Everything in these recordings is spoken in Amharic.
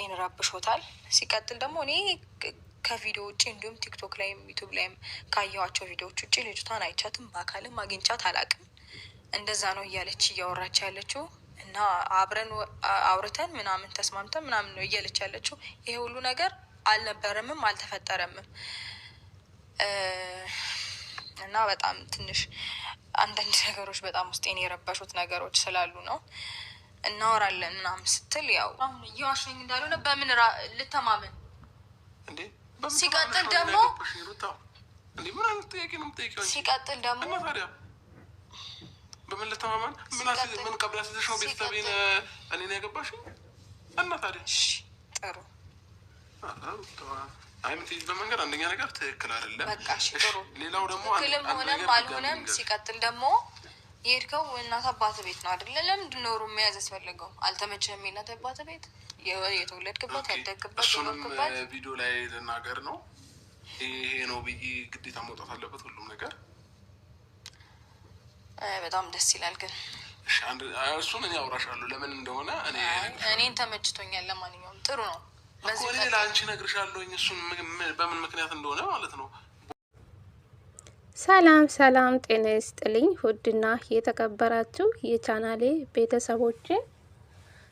ውስጤን ረብሾታል። ሲቀጥል ደግሞ እኔ ከቪዲዮ ውጭ እንዲሁም ቲክቶክ ላይም ዩቱብ ላይም ካየኋቸው ቪዲዮዎች ውጭ ልጅቷን አይቻትም በአካልም አግኝቻት አላውቅም። እንደዛ ነው እያለች እያወራች ያለችው እና አብረን አውርተን ምናምን ተስማምተን ምናምን ነው እያለች ያለችው። ይሄ ሁሉ ነገር አልነበረምም አልተፈጠረምም። እና በጣም ትንሽ አንዳንድ ነገሮች በጣም ውስጤን የረበሹት ነገሮች ስላሉ ነው። እናወራለን ምናምን ስትል ያው አሁን እየዋሸኝ እንዳልሆነ በምን ልተማመን እንዴ? ሲቀጥል ደግሞ ሲቀጥል ደግሞ በምን ልተማመን? ምን ቀብላ ስትሽ ነው ቤተሰቤን እኔን ያገባሽኝ? እና ታዲያ ጥሩ አይምትይዝ በመንገድ አንደኛ ነገር ትክክል አይደለም። በቃ እሺ ጥሩ። ሌላው ደግሞ ትክክልም ሆነም አልሆነም ሲቀጥል ደግሞ የሄድከው እናት አባት ቤት ነው አይደለ? ለምንድን ነው ሩም መያዝ ያስፈልገው? አልተመቸህም? የእናት አባት ቤት የተወለድክበት ያደግክበት የኖርክበት ቪዲዮ ላይ ልናገር ነው ይሄ ነው ብዬ ግዴታ መውጣት አለበት ሁሉም ነገር። በጣም ደስ ይላል ግን እሱን እኔ አውራሻለሁ ለምን እንደሆነ እኔን ተመችቶኛል። ለማንኛውም ጥሩ ነው። እኔ ለአንቺ እነግርሻለሁኝ እሱን በምን ምክንያት እንደሆነ ማለት ነው። ሰላም ሰላም፣ ጤና ይስጥልኝ ውድና የተከበራችሁ የቻናሌ ቤተሰቦች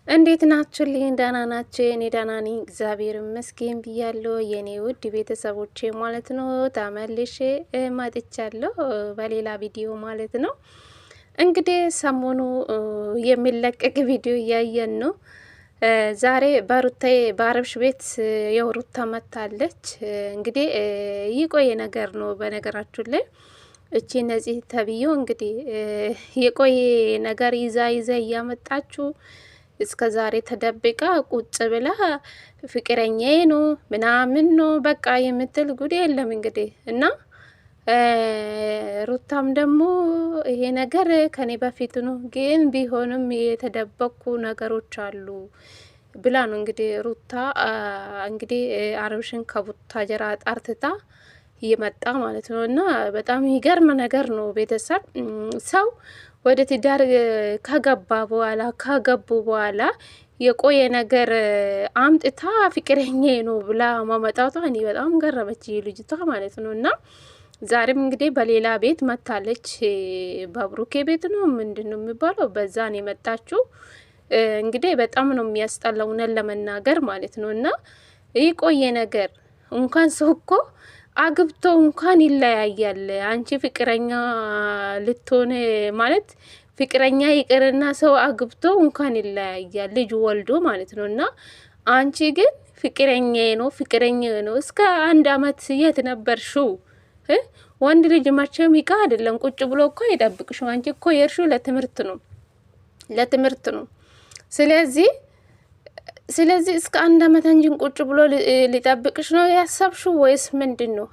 እንዴት ናችሁልኝ? ደህና ናችሁ? እኔ ደህና ነኝ እግዚአብሔር ይመስገን ብያለሁ። የኔ ውድ ቤተሰቦች ማለት ነው ተመልሼ መጥቻለሁ በሌላ ቪዲዮ ማለት ነው። እንግዲህ ሰሞኑ የሚለቀቅ ቪዲዮ እያየን ነው። ዛሬ በሩታዬ በአብርሽ ቤት የሩታ መታለች። እንግዲህ የቆየ ነገር ነው። በነገራችሁ ላይ እቺ እነዚህ ተብዬው እንግዲህ የቆየ ነገር ይዛ እያመጣችሁ እስከ ዛሬ ተደብቃ ቁጭ ብላ ፍቅረኛዬ ነው ምናምን ነው በቃ የምትል ጉድ የለም እንግዲህ እና ሩታም ደግሞ ይሄ ነገር ከኔ በፊት ነው ግን ቢሆንም የተደበቁ ነገሮች አሉ ብላ ነው እንግዲህ ሩታ እንግዲህ አብርሽን ከቡታጀራ ጣርትታ እየመጣ ማለት ነው። እና በጣም የሚገርም ነገር ነው። ቤተሰብ ሰው ወደ ትዳር ካገቡ በኋላ የቆየ ነገር አምጥታ ፍቅረኛዬ ነው ብላ ማመጣቷ እኔ በጣም ገረመች ልጅቷ ማለት ነው። እና ዛሬም እንግዲህ በሌላ ቤት መታለች። በብሩኬ ቤት ነው ምንድነው የሚባለው? በዛን የመጣችው እንግዲህ በጣም ነው የሚያስጠላው ለመናገር ማለት ነው። እና ይህ ቆየ ነገር እንኳን ሰው እኮ አግብቶ እንኳን ይለያያል። አንቺ ፍቅረኛ ልትሆን ማለት ፍቅረኛ ይቅርና ሰው አግብቶ እንኳን ይለያያል ልጅ ወልዶ ማለት ነው። እና አንቺ ግን ፍቅረኛዬ ነው እስከ 1 አመት የት ነበርሽው? ወንድ ልጅ መቼም ይቃ አይደለም ቁጭ ብሎ እኮ ይጠብቅሽ። አንቺ እኮ የርሹ ለትምህርት ነው። ስለዚህ እስከ 1 አመት አንቺን ቁጭ ብሎ ሊጠብቅሽ ነው ያሰብሽው ወይስ ምንድን ነው?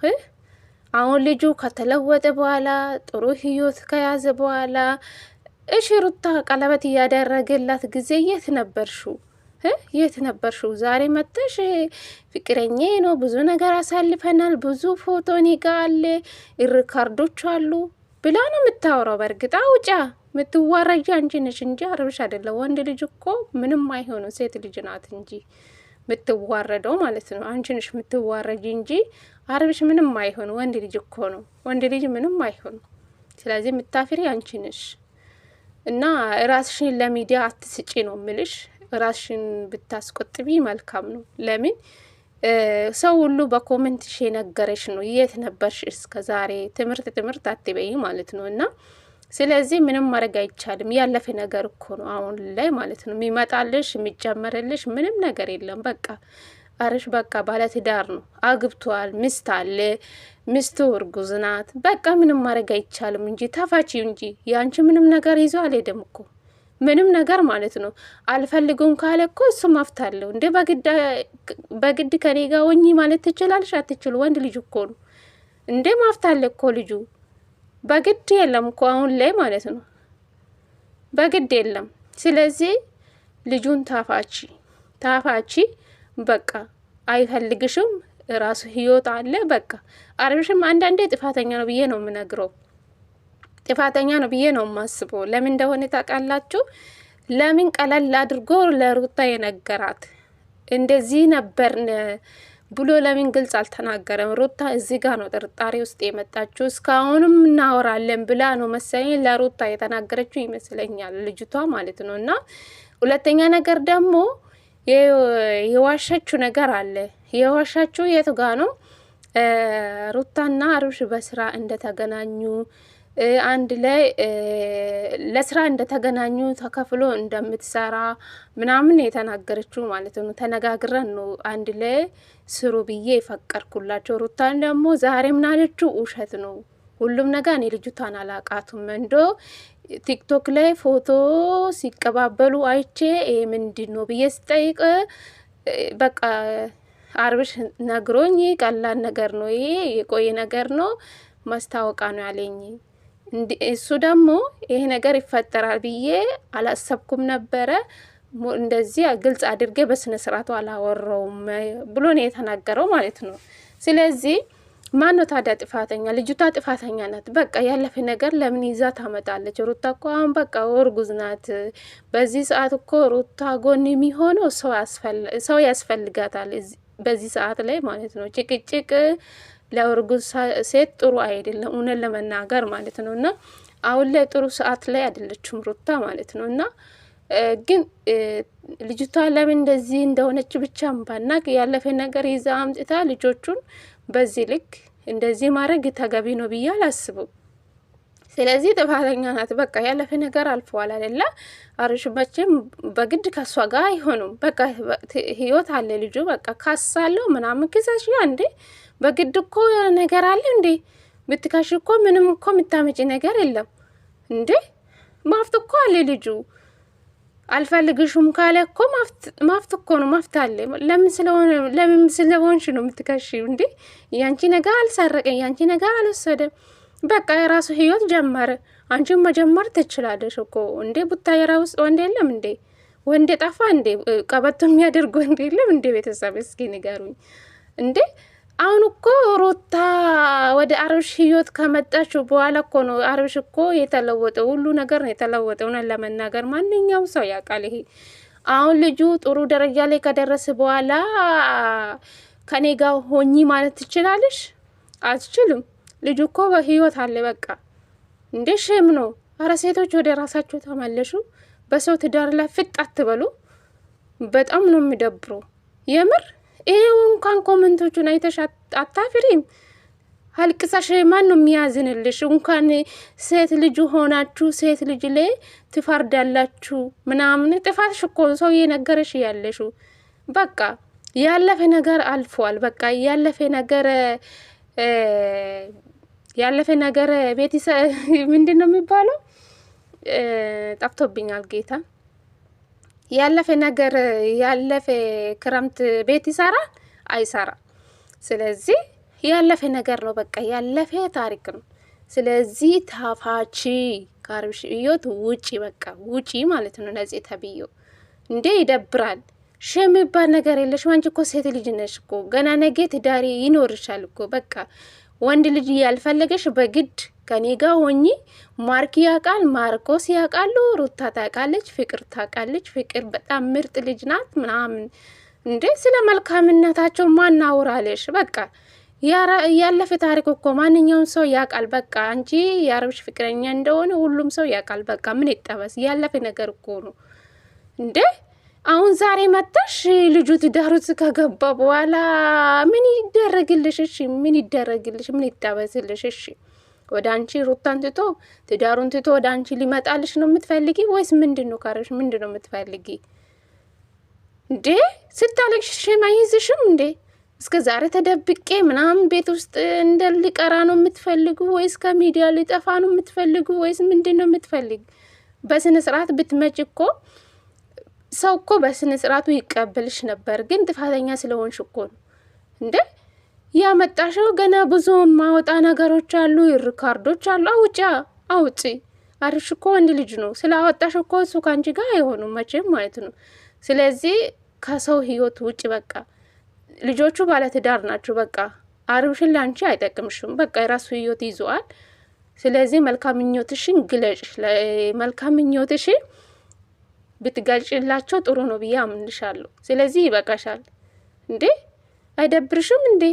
አሁን ልጁ ከተለወጠ በኋላ ጥሩ ህይወት ከያዘ በኋላ እሺ ሩታ ቀለበት እያደረገላት ጊዜ የት ነበርሽው? ዛሬ መጥተሽ ፍቅረኛዬ ነው ብዙ ነገር አሳልፈናል፣ ብዙ ፎቶ እኔ ጋ አለ፣ ሪካርዶች አሉ ብላ ነው የምታወራው። በእርግጥ አውጫ የምትዋረጂ አንቺ ነሽ እንጂ አብርሽ አይደለም። ወንድ ልጅ እኮ ምንም አይሆኑ፣ ሴት ልጅ ናት እንጂ የምትዋረደው ማለት ነው። አንቺ ነሽ የምትዋረጂ እንጂ አብርሽ ምንም አይሆኑ። ወንድ ልጅ እኮ ነው፣ ወንድ ልጅ ምንም አይሆኑ። ስለዚህ የምታፍሪ አንቺ ነሽ። እና ራስሽን ለሚዲያ አትስጪ ነው ምልሽ። ራስሽን ብታስቆጥቢ መልካም ነው። ለምን ሰው ሁሉ በኮሜንትሽ የነገረሽ ነው። የት ነበርሽ እስከ ዛሬ? ትምህርት አትበይ ማለት ነው። እና ስለዚህ ምንም ማድረግ አይቻልም። ያለፈ ነገር እኮ ነው አሁን ላይ ማለት ነው። የሚመጣልሽ የሚጨመርልሽ ምንም ነገር የለም። በቃ አብርሽ በቃ ባለትዳር ነው፣ አግብቷል፣ ሚስት አለ፣ ሚስቱ እርጉዝ ናት። በቃ ምንም ማድረግ አይቻልም እንጂ ተፋቺው እንጂ ያንቺ ምንም ነገር ይዞ አልሄደም እኮ ምንም ነገር ማለት ነው። አልፈልጉም ካለ እኮ እሱ ማፍታለሁ እንዴ በግድ ከኔ ጋር ወኚ ማለት ትችላለሽ? አትችሉ። ወንድ ልጅ እኮ ነው እንዴ ማፍታለ እኮ ልጁ በግድ የለም እኮ አሁን ላይ ማለት ነው። በግድ የለም። ስለዚህ ልጁን ታፋቺ በቃ አይፈልግሽም። ራሱ ህይወት አለ በቃ። አብርሽም አንዳንዴ ጥፋተኛ ነው ብዬ ነው የምነግረው። ጥፋተኛ ነው ብዬ ነው የማስበው። ለምን እንደሆነ ታውቃላችሁ? ለምን ቀለል አድርጎ ለሩታ የነገራት እንደዚህ ነበርን ብሎ ለምን ግልጽ አልተናገረም? ሩታ እዚህ ጋር ነው ጥርጣሬ ውስጥ የመጣችው። እስካሁንም እናወራለን ብላ ነው መሰለኝ ለሩታ የተናገረችው ይመስለኛል ልጅቷ ማለት ነው። እና ሁለተኛ ነገር ደግሞ የዋሻችው ነገር አለ። የዋሻችው የት ጋ ነው? ሩታና አብርሽ በስራ እንደተገናኙ አንድ ላይ ለስራ እንደተገናኙ ተከፍሎ እንደምትሰራ ምናምን የተናገረችው ማለት ነው። ተነጋግረን ነው አንድ ላይ ስሩ ብዬ የፈቀድኩላቸው። ሩታን ደግሞ ዛሬ ምናለችው? ውሸት ነው ሁሉም ነገር። እኔ ልጅቷን አላቃቱም። እንዶ ቲክቶክ ላይ ፎቶ ሲቀባበሉ አይቼ ይሄ ምንድን ነው ብዬ ስጠይቅ በቃ አብርሽ ነግሮኝ ቀላል ነገር ነው፣ ይሄ የቆየ ነገር ነው፣ ማስታወቂያ ነው ያለኝ። እሱ ደግሞ ይሄ ነገር ይፈጠራል ብዬ አላሰብኩም ነበረ፣ እንደዚህ ግልጽ አድርጌ በስነ ስርዓቱ አላወራውም ብሎ ነው የተናገረው ማለት ነው። ስለዚህ ማን ነው ታዲያ ጥፋተኛ? ልጅቷ ጥፋተኛ ናት። በቃ ያለፈ ነገር ለምን ይዛ ታመጣለች? ሩታ እኮ አሁን በቃ እርጉዝ ናት። በዚህ ሰዓት እኮ ሩታ ጎን የሚሆነው ሰው ያስፈልጋታል በዚህ ሰዓት ላይ ማለት ነው። ጭቅጭቅ ለእርጉዝ ሴት ጥሩ አይደለም፣ እውነት ለመናገር ማለት ነው። እና አሁን ላይ ጥሩ ሰዓት ላይ አይደለችም ሩታ ማለት ነው። እና ግን ልጅቷ ለምን እንደዚህ እንደሆነች ብቻ ባናቅ ያለፈ ነገር ይዛ አምጥታ ልጆቹን በዚህ ልክ እንደዚህ ማድረግ ተገቢ ነው ብዬ አላስብም። ስለዚህ ጥፋተኛ ናት። በቃ ያለፈ ነገር አልፈዋል አይደለ? አብርሽ መቼም በግድ ከሷ ጋር አይሆኑም። በቃ ህይወት አለ ልጁ። በቃ ካሳለው ምናምን ክሰሽ እንዴ! በግድ እኮ ነገር አለ እንዴ? ብትካሽ እኮ ምንም እኮ የምታመጪ ነገር የለም እንዴ። ማፍት እኮ አለ ልጁ። አልፈልግሽም ካለ እኮ ማፍት እኮ ነው፣ ማፍት አለ። ለምን ስለሆንሽ ነው የምትከሺው እንዴ? ያንቺ ነገር አልሰረቀኝ፣ ያንቺ ነገር አልወሰደም። በቃ የራሱ ህይወት ጀመረ። አንቺም መጀመር ትችላለሽ እኮ እንዴ። ቡታየራ ውስጥ ወንድ የለም እንዴ? ወንድ ጠፋ እንዴ? ቀበቶ የሚያደርግ ወንድ የለም እንዴ? ቤተሰብ እስኪ ንገሩኝ እንዴ። አሁን እኮ ሩታ ወደ አብርሽ ህይወት ከመጣችሁ በኋላ እኮ ነው አብርሽ እኮ የተለወጠ፣ ሁሉ ነገር ነው የተለወጠ። እውነት ለመናገር ማንኛውም ሰው ያውቃል ይሄ። አሁን ልጁ ጥሩ ደረጃ ላይ ከደረሰ በኋላ ከኔ ጋር ሆኚ ማለት ትችላለሽ? አትችልም። ልጁ እኮ በህይወት አለ። በቃ እንዴ ሼም ነው። አረ ሴቶች ወደ ራሳቸው ተመለሹ። በሰው ትዳር ላይ ፍጥ አትበሉ። በጣም ነው የሚደብሩ የምር። ይሄው እንኳን ኮሜንቶቹን አይተሽ አታፍሪም? አልቅሳሽ ማን ነው የሚያዝንልሽ? እንኳን ሴት ልጁ ሆናችሁ ሴት ልጅ ላይ ትፈርዳላችሁ ምናምን። ጥፋትሽ እኮ ሰው የነገረሽ ያለሹ። በቃ ያለፈ ነገር አልፏል። በቃ ያለፈ ነገር ቤት ምንድን ነው የሚባለው? ጠፍቶብኛል ጌታ። ያለፈ ነገር ያለፈ ክረምት ቤት ይሰራል አይሰራም። ስለዚህ ያለፈ ነገር ነው። በቃ ያለፈ ታሪክ ነው። ስለዚህ ታፋቺ ከአብርሽ ህይወት ውጪ፣ በቃ ውጪ ማለት ነው። ነፂ ተብዬው እንዴ ይደብራል። ሸም የሚባል ነገር የለሽም። አንቺ እኮ ሴት ልጅ ነሽ እኮ። ገና ነገ ትዳሪ ይኖርሻል እኮ። በቃ ወንድ ልጅ ያልፈለገሽ በግድ ከኔ ጋር ሆኚ። ማርክ ያውቃል፣ ማርቆስ ያውቃሉ፣ ሩታ ታውቃለች፣ ፍቅር ታውቃለች። ፍቅር በጣም ምርጥ ልጅ ናት ምናምን። እንዴ ስለ መልካምነታቸው ማን አውራለሽ? በቃ ያለፈ ታሪክ እኮ ማንኛውም ሰው ያውቃል። በቃ አንቺ የአብርሽ ፍቅረኛ እንደሆነ ሁሉም ሰው ያውቃል። በቃ ምን ይጠበስ? ያለፈ ነገር እኮ ነው እንዴ። አሁን ዛሬ መጣሽ ልጁ ትዳር ውስጥ ከገባ በኋላ ምን ይደረግልሽ? እሺ ምን ይደረግልሽ? ምን ይጠበስልሽ? እሺ ወደ አንቺ ሩታን ትቶ ትዳሩን ትቶ ወደ አንቺ ሊመጣልሽ ነው የምትፈልጊ ወይስ ምንድን ነው? ካረሽ ምንድን ነው የምትፈልጊ እንዴ? ስታለቅሽ ሸማ ይዝሽም እንዴ? እስከ ዛሬ ተደብቄ ምናምን ቤት ውስጥ እንደልቀራ ነው የምትፈልጉ ወይስ ከሚዲያ ሊጠፋ ነው የምትፈልጉ ወይስ ምንድን ነው የምትፈልጊ? በስነ ስርዓት ብትመጪ እኮ ሰው እኮ በስነ ስርዓቱ ይቀበልሽ ነበር። ግን ጥፋተኛ ስለሆንሽ እኮ ነው እንዴ ያመጣሽው። ገና ብዙ ማወጣ ነገሮች አሉ፣ ሪካርዶች አሉ። አውጪ። አብርሽ እኮ ወንድ ልጅ ነው። ስላወጣሽ እኮ እሱ ከአንቺ ጋር አይሆኑም መቼም ማለት ነው። ስለዚህ ከሰው ህይወት ውጭ። በቃ ልጆቹ ባለትዳር ናቸው። በቃ አብርሽን ለአንቺ አይጠቅምሽም። በቃ የራሱ ህይወት ይዘዋል። ስለዚህ መልካም ምኞትሽን ግለጭ። መልካም ምኞትሽን ብትገልጭላቸው ጥሩ ነው ብዬ አምንሻለሁ። ስለዚህ ይበቃሻል እንዴ አይደብርሽም እንዴ?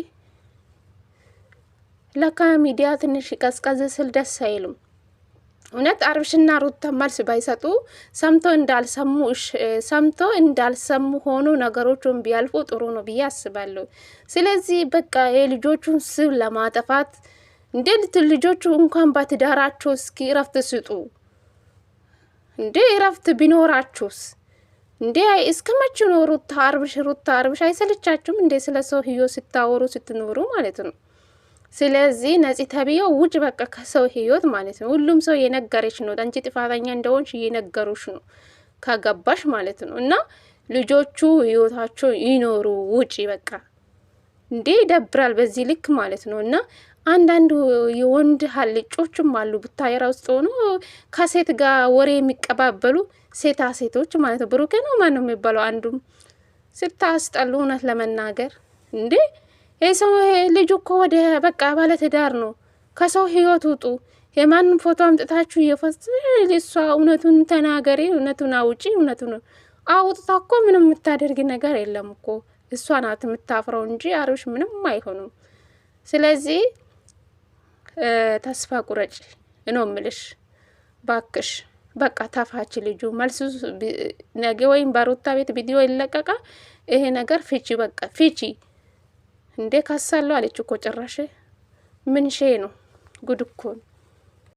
ለካ ሚዲያ ትንሽ ቀዝቀዝ ስል ደስ አይሉም። እውነት አብርሽና ሩታ መልስ ባይሰጡ ሰምቶ እንዳልሰሙ ሆኖ ነገሮቹን ቢያልፉ ጥሩ ነው ብዬ አስባለሁ። ስለዚህ በቃ የልጆቹን ስም ለማጠፋት እንዴ ልጆቹ እንኳን በትዳራቸው እስኪ እረፍት ስጡ እንዴ። እረፍት ቢኖራችሁስ እንዴ እስከ መቼ ነው ሩታ አብርሽ አይሰለቻችሁም እንዴ? ስለ ሰው ህይወት ስታወሩ ስትኖሩ ማለት ነው። ስለዚህ ነፂ ተብዬው ውጭ በቃ ከሰው ህይወት ማለት ነው። ሁሉም ሰው የነገረች ነው አንቺ ጥፋተኛ እንደሆንሽ እየነገሩሽ ነው ከገባሽ ማለት ነው። እና ልጆቹ ህይወታቸው ይኖሩ ውጪ በቃ እንዴ ይደብራል በዚህ ልክ ማለት ነው። እና አንዳንዱ የወንድ ሀልጮችም አሉ ቡታየራ ውስጥ ሆኖ ከሴት ጋር ወሬ የሚቀባበሉ ሴቶች ማለት ነው። ብሩኬ ነው ማን ነው የሚባለው? አንዱም ስታስጠሉ እውነት ለመናገር እንዴ የሰው ልጅ እኮ ወደ በቃ ባለ ትዳር ነው። ከሰው ህይወት ውጡ። የማንም ፎቶ አምጥታችሁ እሷ እውነቱን ተናገሪ፣ እውነቱን አውጪ። እውነቱን አውጥታ እኮ ምንም የምታደርግ ነገር የለም እኮ እሷ ናት የምታፍረው እንጂ አብርሽ ምንም አይሆኑም። ስለዚህ ተስፋ ቁረጭ ነው ምልሽ ባክሽ። በቃ ተፋች ልጁ መልሱ ነገ ወይም በሩታ ቤት ቪዲዮ ይለቀቃ። ይሄ ነገር ፍቺ በቃ ፍቺ እንዴ ካሳለው አለች እኮ ጭራሽ ምን ሼ ነው ጉድ እኮ ነው።